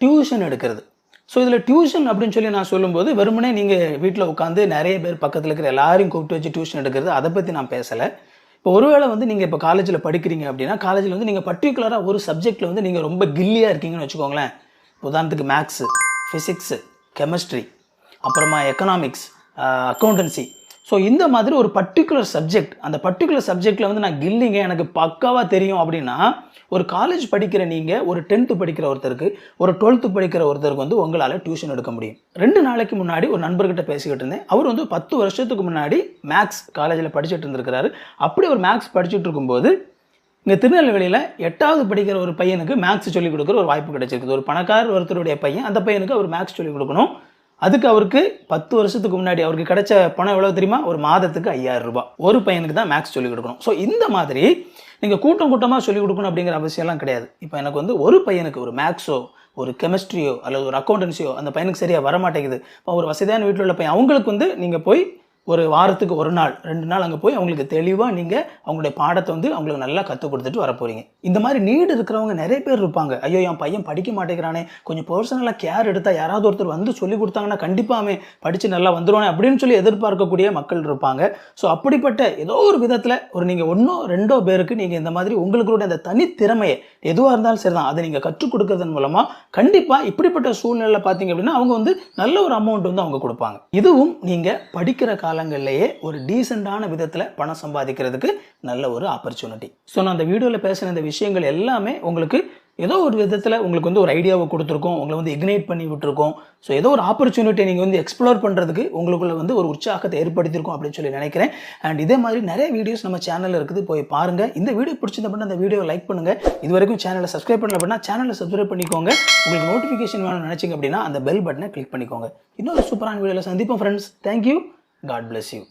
Tuition எடுக்கிறது. So இதில் tuition அப்படின்னு சொல்லி நான் சொல்லும்போது வெறுமனே நீங்கள் வீட்டில் உட்காந்து நிறைய பேர் பக்கத்தில் இருக்கிற எல்லாரையும் கூப்பிட்டு வச்சு டியூஷன் எடுக்கிறது அதை பற்றி நான் பேசலை. இப்போ ஒருவேளை வந்து நீங்கள் இப்போ காலேஜில் படிக்கிறீங்க அப்படின்னா காலேஜில் வந்து நீங்கள் பர்டிகுலராக ஒரு சப்ஜெக்டில் வந்து நீங்கள் ரொம்ப கில்லியாக இருக்கீங்கன்னு வச்சுக்கோங்களேன். உதாரணத்துக்கு மேக்ஸு, ஃபிசிக்ஸு, கெமிஸ்ட்ரி, அப்புறமா எக்கனாமிக்ஸ், அக்கௌண்டன்சி. ஸோ இந்த மாதிரி ஒரு பர்டிகுலர் சப்ஜெக்ட், அந்த பர்டிகுலர் சப்ஜெக்டில் வந்து நான் கில்லிங்க எனக்கு பக்காவாக தெரியும் அப்படின்னா ஒரு காலேஜ் படிக்கிற நீங்கள் ஒரு 10th படிக்கிற ஒருத்தருக்கு, ஒரு 12th படிக்கிற ஒருத்தருக்கு வந்து உங்களால் டியூஷன் எடுக்க முடியும். 2 நாளைக்கு முன்னாடி ஒரு நண்பர்கிட்ட பேசிக்கிட்டு இருந்தேன். அவர் வந்து 10 வருஷத்துக்கு முன்னாடி மேக்ஸ் காலேஜில் படிச்சுட்டு இருந்திருக்கிறாரு. அப்படி ஒரு மேக்ஸ் படிச்சுட்டு இருக்கும்போது இங்கே திருநெல்வேலியில் 8வது படிக்கிற ஒரு பையனுக்கு மேக்ஸ் சொல்லிக் கொடுக்குற ஒரு வாய்ப்பு கிடைச்சிருக்குது. ஒரு பணக்கார ஒருத்தருடைய பையன், அந்த பையனுக்கு அவர் மேக்ஸ் சொல்லிக் கொடுக்கணும். அதுக்கு அவருக்கு 10 வருஷத்துக்கு முன்னாடி அவருக்கு கிடைச்ச பணம் எவ்வளோ தெரியுமா? ஒரு மாதத்துக்கு 5000 ரூபாய். ஒரு பையனுக்கு தான் மேக்ஸ் சொல்லிக் கொடுக்கணும். ஸோ இந்த மாதிரி நீங்கள் கூட்டமாக சொல்லிக் கொடுக்கணும் அப்படிங்கிற அவசியம்லாம் கிடையாது. இப்போ எனக்கு வந்து ஒரு பையனுக்கு ஒரு மேக்ஸோ, ஒரு கெமிஸ்ட்ரியோ அல்லது ஒரு அக்கௌண்டன்சியோ அந்த பையனுக்கு சரியாக வரமாட்டேங்குது. இப்போ ஒரு வசதியான வீட்டில் உள்ள பையன், அவங்களுக்கு வந்து நீங்கள் போய் ஒரு வாரத்துக்கு 1 நாள் 2 நாள் அங்கே போய் அவங்களுக்கு தெளிவாக நீங்கள் அவங்களுடைய பாடத்தை வந்து அவங்களுக்கு நல்லா கற்றுக் கொடுத்துட்டு வர போகிறீங்க. இந்த மாதிரி நீடு இருக்கிறவங்க நிறைய பேர் இருப்பாங்க. ஐயோ என் பையன் படிக்க மாட்டேங்கிறானே, கொஞ்சம் பர்சனலாக கேர் எடுத்தால் யாராவது ஒருத்தர் வந்து சொல்லி கொடுத்தாங்கன்னா கண்டிப்பாக அவன் படித்து நல்லா வந்துடுவானே அப்படின்னு சொல்லி எதிர்பார்க்கக்கூடிய மக்கள் இருப்பாங்க. ஸோ அப்படிப்பட்ட ஏதோ ஒரு விதத்தில் ஒரு நீங்கள் 1 2 பேருக்கு நீங்கள் இந்த மாதிரி உங்களுடைய அந்த தனித்திறமையை எதுவாக இருந்தாலும் சரி தான் அதை நீங்கள் கற்றுக் கொடுக்கறதன் மூலமாக கண்டிப்பாக இப்படிப்பட்ட சூழ்நிலையில் பார்த்தீங்க அப்படின்னா அவங்க வந்து நல்ல ஒரு அமௌண்ட் வந்து அவங்க கொடுப்பாங்க. இதுவும் நீங்கள் படிக்கிற காலங்கள்லேயே ஒரு டீசெண்டான விதத்தில் பணம் சம்பாதிக்கிறதுக்கு நல்ல ஒரு ஆப்பர்ச்சுனிட்டி. ஸோ நான் அந்த வீடியோவில் பேசுகிற இந்த விஷயங்கள் எல்லாமே உங்களுக்கு ஏதோ ஒரு விதத்தில் உங்களுக்கு வந்து ஒரு ஐடியாவை கொடுத்துருக்கோம், உங்களை வந்து இக்னைட் பண்ணி விட்டுருக்கோம். ஸோ ஏதோ ஒரு ஆப்பர்ச்சுனிட்டியை நீங்கள் வந்து எக்ஸ்ப்ளோர் பண்ணுறதுக்கு உங்களுக்குள்ள வந்து ஒரு உற்சாகத்தை ஏற்படுத்தியிருக்கோம் அப்படின்னு சொல்லி நினைக்கிறேன். அண்ட் இதே மாதிரி நிறைய வீடியோஸ் நம்ம சேனலில் இருக்குது, போய் பாருங்கள். இந்த வீடியோ பிடிச்சிருந்த அப்படின்னா அந்த வீடியோ லைக் பண்ணுங்கள். இது வரைக்கும் சேனலை சப்ஸ்கிரைப் பண்ணல அப்படின்னா சேனலை சப்ஸ்கிரைப் பண்ணிக்கோங்க. உங்களுக்கு நோட்டிஃபிகேஷன் வேணும்னு நினச்சிங்க அப்படின்னா அந்த பெல் பட்டனை கிளிக் பண்ணிக்கோங்க. இன்னொரு சூப்பரான வீடியோவில் சந்திப்போம் friends. Thank you. God bless you.